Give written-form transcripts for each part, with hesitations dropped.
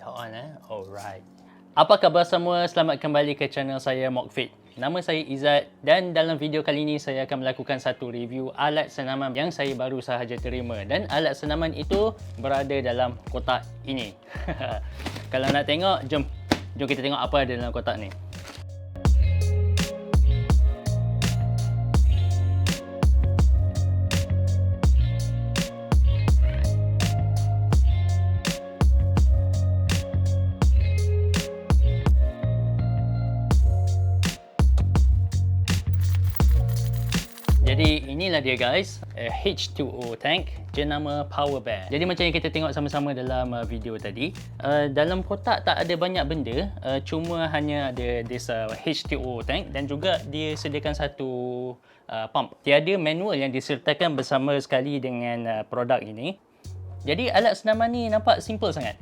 Dah on Alright. Apa khabar semua? Selamat kembali ke channel saya Mokfit. Nama saya Izzat dan dalam video kali ini saya akan melakukan satu review alat senaman yang saya baru sahaja terima, dan alat senaman itu berada dalam kotak ini. Kalau nak tengok, jom kita tengok apa ada dalam kotak ni. Jadi inilah dia guys, H2O tank jenama Power Bear. Jadi macam yang kita tengok sama-sama dalam video tadi, dalam kotak tak ada banyak benda, cuma hanya ada this H2O tank dan juga dia sediakan satu pump. Tiada manual yang disertakan bersama sekali dengan produk ini. Jadi alat senaman ni nampak simple sangat.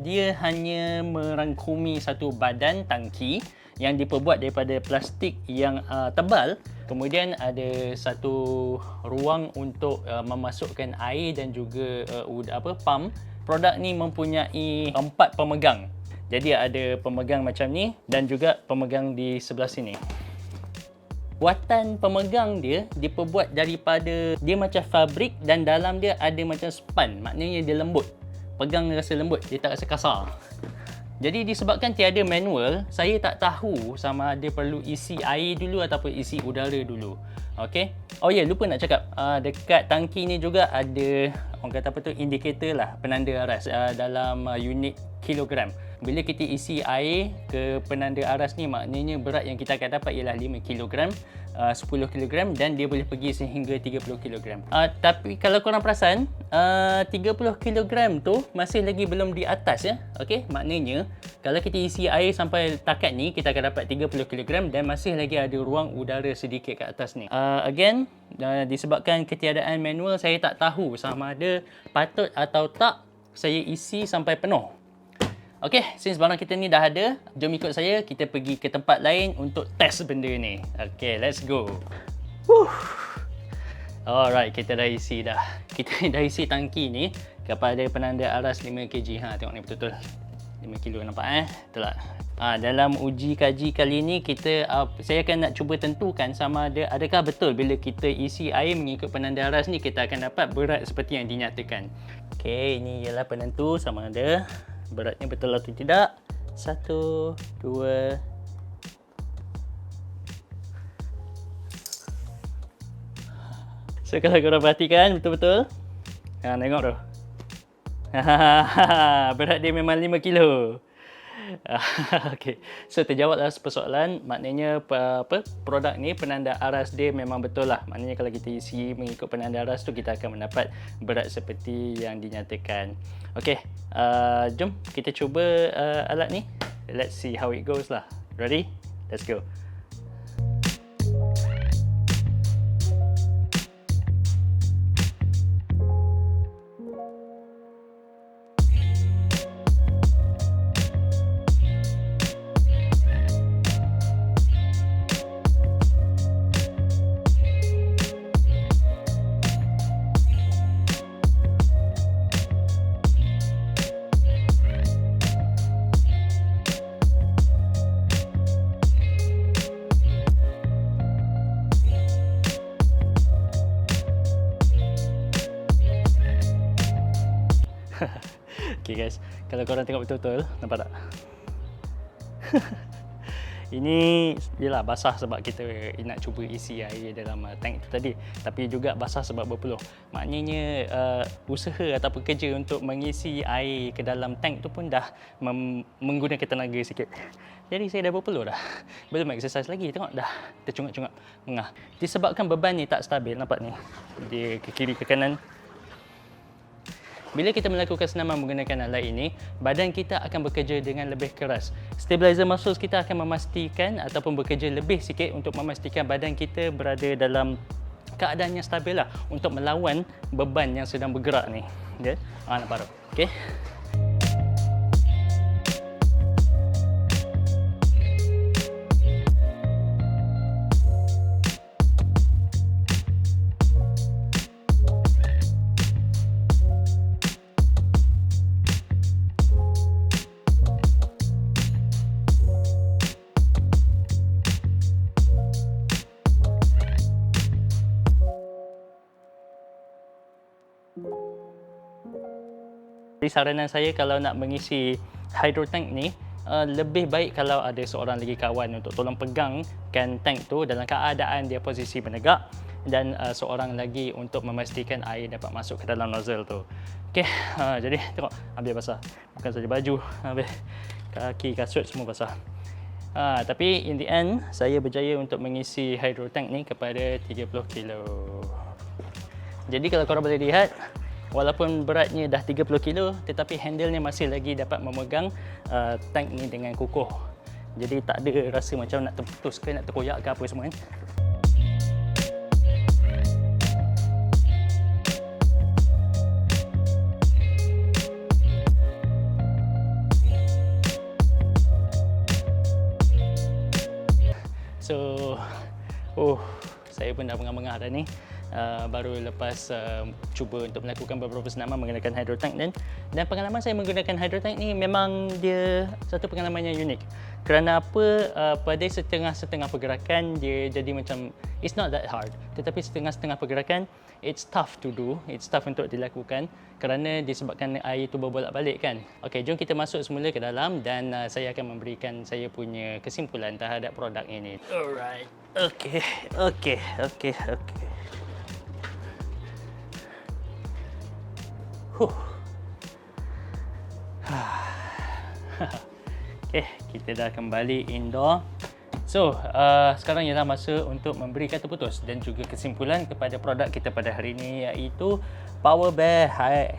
Dia hanya merangkumi satu badan tangki yang diperbuat daripada plastik yang tebal. Kemudian ada satu ruang untuk memasukkan air dan juga pump. Produk ni mempunyai 4 pemegang. Jadi ada pemegang macam ni dan juga pemegang di sebelah sini. Buatan pemegang dia diperbuat daripada, dia macam fabrik dan dalam dia ada macam span. Maknanya dia lembut. Pegang rasa lembut, dia tak rasa kasar. Jadi disebabkan tiada manual, saya tak tahu sama ada perlu isi air dulu ataupun isi udara dulu. Okey. Oh ya, lupa nak cakap, dekat tangki ni juga ada orang kata apa tu, indikator lah, penanda aras dalam unit kilogram. Bila kita isi air ke penanda aras ni, maknanya berat yang kita akan dapat ialah 5 kg, 10 kg dan dia boleh pergi sehingga 30 kg. Tapi kalau korang perasan, 30 kg tu masih lagi belum di atas ya. Okey, maknanya kalau kita isi air sampai takat ni, kita akan dapat 30 kg dan masih lagi ada ruang udara sedikit kat atas ni. Again, disebabkan ketiadaan manual, saya tak tahu sama ada patut atau tak saya isi sampai penuh. Okey, since barang kita ni dah ada, jom ikut saya, kita pergi ke tempat lain untuk test benda ni. Okey, let's go. Alright, kita dah isi dah. Kita dah isi tangki ni kepada penanda aras 5 kg. Tengok ni betul-betul 5 kg, nampak Betul tak? Dalam uji kaji kali ni saya akan nak cuba tentukan sama ada adakah betul bila kita isi air mengikut penanda aras ni kita akan dapat berat seperti yang dinyatakan. Okey, ini ialah penentu sama ada beratnya betul atau tidak. 1, 2. So kalau korang perhatikan betul-betul, tengok tu. Berat dia memang 5 kilo. Okay. So terjawablah persoalan. Maknanya produk ni penanda aras dia memang betul lah. Maknanya kalau kita isi mengikut penanda aras tu, kita akan mendapat berat seperti yang dinyatakan. Okay, jom kita cuba alat ni. Let's see how it goes lah. Ready? Let's go. Okay guys, kalau korang tengok betul-betul, nampak tak? Ini yelah basah sebab kita nak cuba isi air dalam tank tu tadi, tapi juga basah sebab berpeluh. Maknanya usaha ataupun kerja untuk mengisi air ke dalam tank tu pun dah menggunakan tenaga sikit. Jadi saya dah berpeluh dah. Belum exercise lagi, tengok dah tercungap-cungap mengah. Disebabkan beban ni tak stabil, nampak ni. Dia ke kiri ke kanan. Bila kita melakukan senaman menggunakan alat ini, badan kita akan bekerja dengan lebih keras. Stabilizer muscles kita akan memastikan ataupun bekerja lebih sikit untuk memastikan badan kita berada dalam keadaan yang stabil lah untuk melawan beban yang sedang bergerak ni. Okay? Nampak tak? Okay? Tapi saranan saya kalau nak mengisi hydro tank ni, lebih baik kalau ada seorang lagi kawan untuk tolong pegangkan tank tu dalam keadaan dia posisi menegak, dan seorang lagi untuk memastikan air dapat masuk ke dalam nozzle tu. Okey, jadi tengok, habis basah. Bukan saja baju, habis kaki, kasut semua basah. Tapi in the end, saya berjaya untuk mengisi hydro tank ni kepada 30 kilo. Jadi kalau korang boleh lihat, walaupun beratnya dah 30 kilo, tetapi handle-nya masih lagi dapat memegang tank ni dengan kukuh. Jadi tak ada rasa macam nak terputus ke, nak terkoyak ke apa semua kan. So, saya pun dah bengah-bengah dah ni. Baru lepas cuba untuk melakukan beberapa senaman menggunakan hydro tank, dan pengalaman saya menggunakan hydro tank ni memang dia satu pengalaman yang unik. Kerana apa? Pada setengah-setengah pergerakan dia jadi macam it's not that hard, tetapi setengah-setengah pergerakan it's tough to do, it's tough untuk dilakukan kerana disebabkan air tu berbolak-balik kan. Okey, jom kita masuk semula ke dalam dan saya akan memberikan saya punya kesimpulan terhadap produk ini. Alright. Okey. Okey, kita dah kembali indoor. So, sekarang ialah masa untuk memberi kata putus dan juga kesimpulan kepada produk kita pada hari ini, iaitu PowerBear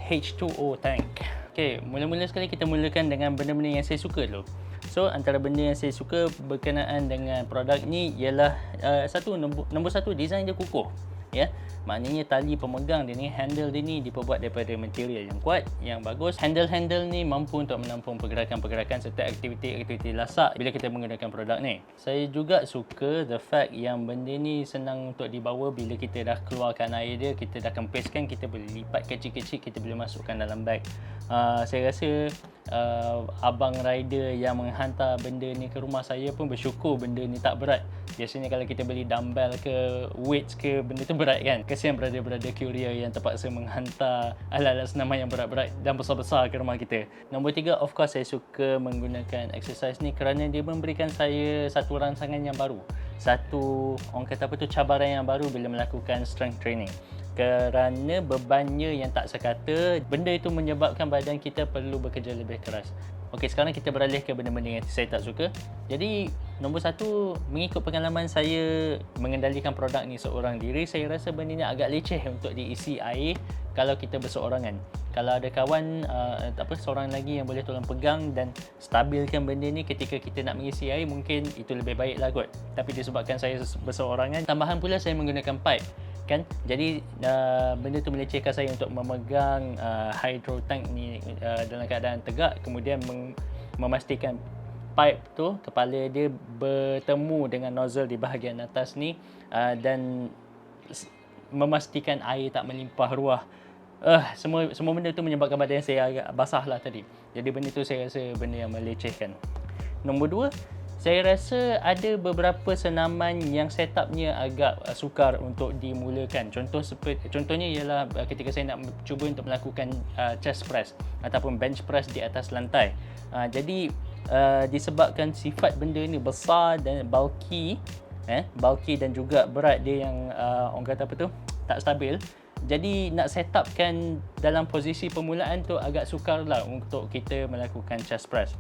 H2O Tank. Okey, mula-mula sekali kita mulakan dengan benda-benda yang saya suka dulu. So, antara benda yang saya suka berkenaan dengan produk ni ialah nombor satu, design dia kukuh. Ya, maknanya tali pemegang dia ni, handle dia ni diperbuat daripada material yang kuat, yang bagus. Handle ni mampu untuk menampung pergerakan-pergerakan serta aktiviti-aktiviti lasak bila kita menggunakan produk ni. Saya juga suka the fact yang benda ni senang untuk dibawa. Bila kita dah keluarkan air dia, kita dah kempiskan, kita boleh lipat kecil-kecil, kita boleh masukkan dalam bag. Saya rasa abang rider yang menghantar benda ni ke rumah saya pun bersyukur benda ni tak berat. Biasanya kalau kita beli dumbbell ke weights ke, benda tu berat kan. Kesian brother-brother courier yang terpaksa menghantar alat-alat senaman yang berat-berat dan besar-besar ke rumah kita. Nombor 3, of course saya suka menggunakan exercise ni kerana dia memberikan saya satu rangsangan yang baru. Satu, orang kata apa tu, cabaran yang baru bila melakukan strength training. Kerana bebannya yang tak sekata, benda itu menyebabkan badan kita perlu bekerja lebih keras. Okey, sekarang kita beralih ke benda-benda yang saya tak suka. Jadi, nombor satu, mengikut pengalaman saya mengendalikan produk ni seorang diri, saya rasa benda ni agak leceh untuk diisi air kalau kita berseorangan. Kalau ada kawan, seorang lagi yang boleh tolong pegang dan stabilkan benda ni ketika kita nak mengisi air, mungkin itu lebih baiklah kot. Tapi disebabkan saya berseorangan, tambahan pula saya menggunakan pipe. Kan? Jadi benda tu melecehkan saya untuk memegang hydro tank ni dalam keadaan tegak, kemudian memastikan pipe tu, kepala dia bertemu dengan nozzle di bahagian atas ni, dan memastikan air tak melimpah ruah. Semua benda tu menyebabkan badan saya agak basah lah tadi. Jadi benda tu saya rasa benda yang melecehkan. Nombor 2, saya rasa ada beberapa senaman yang setupnya agak sukar untuk dimulakan. Contohnya ialah ketika saya nak cuba untuk melakukan chest press ataupun bench press di atas lantai. Jadi disebabkan sifat benda ni besar dan bulky dan juga berat dia yang orang kata apa tu, tak stabil. Jadi nak setupkan dalam posisi permulaan tu agak sukar lah untuk kita melakukan chest press.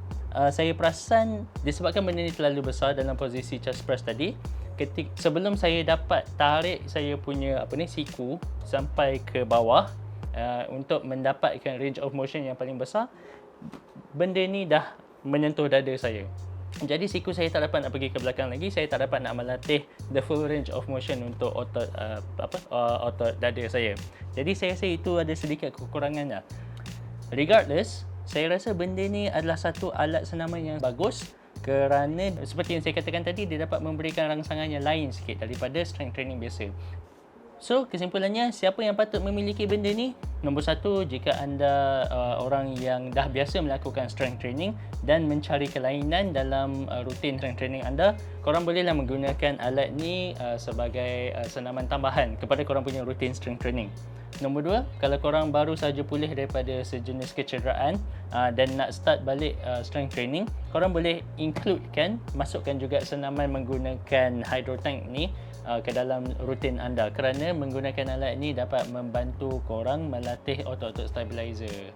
Saya perasan disebabkan benda ni terlalu besar dalam posisi chest press tadi, sebelum saya dapat tarik saya punya siku sampai ke bawah untuk mendapatkan range of motion yang paling besar, benda ni dah menyentuh dada saya. Jadi siku saya tak dapat nak pergi ke belakang lagi, saya tak dapat nak melatih the full range of motion untuk otot dada saya. Jadi saya rasa itu ada sedikit kekurangannya. Regardless, saya rasa benda ni adalah satu alat senaman yang bagus kerana seperti yang saya katakan tadi, dia dapat memberikan rangsangan yang lain sikit daripada strength training biasa. So, kesimpulannya, siapa yang patut memiliki benda ni? Nombor satu, jika anda orang yang dah biasa melakukan strength training dan mencari kelainan dalam rutin strength training anda, korang bolehlah menggunakan alat ni sebagai senaman tambahan kepada korang punya rutin strength training. Nombor dua, kalau korang baru saja pulih daripada sejenis kecederaan dan nak start balik strength training, korang boleh masukkan juga senaman menggunakan hydro tank ni ke dalam rutin anda, kerana menggunakan alat ini dapat membantu korang melatih otot-otot stabilizer.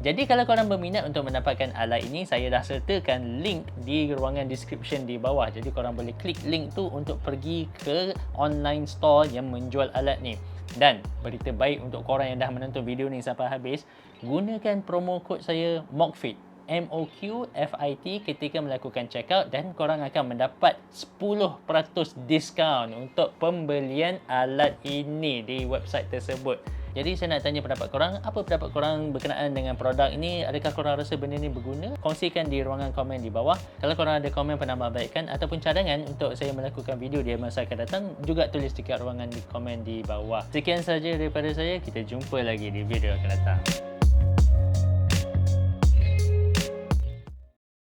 Jadi kalau korang berminat untuk mendapatkan alat ini, saya dah sertakan link di ruangan description di bawah. Jadi korang boleh klik link tu untuk pergi ke online store yang menjual alat ni. Dan berita baik untuk korang yang dah menonton video ni sampai habis, gunakan promo kod saya MOQFIT, MOQFIT ketika melakukan check out, dan korang akan mendapat 10% diskaun untuk pembelian alat ini di website tersebut. Jadi saya nak tanya pendapat korang, apa pendapat korang berkenaan dengan produk ini? Adakah korang rasa benda ni berguna? Kongsikan di ruangan komen di bawah. Kalau korang ada komen penambahbaikan ataupun cadangan untuk saya melakukan video di masa akan datang, juga tulis dekat ruangan di komen di bawah. Sekian saja daripada saya, kita jumpa lagi di video akan datang.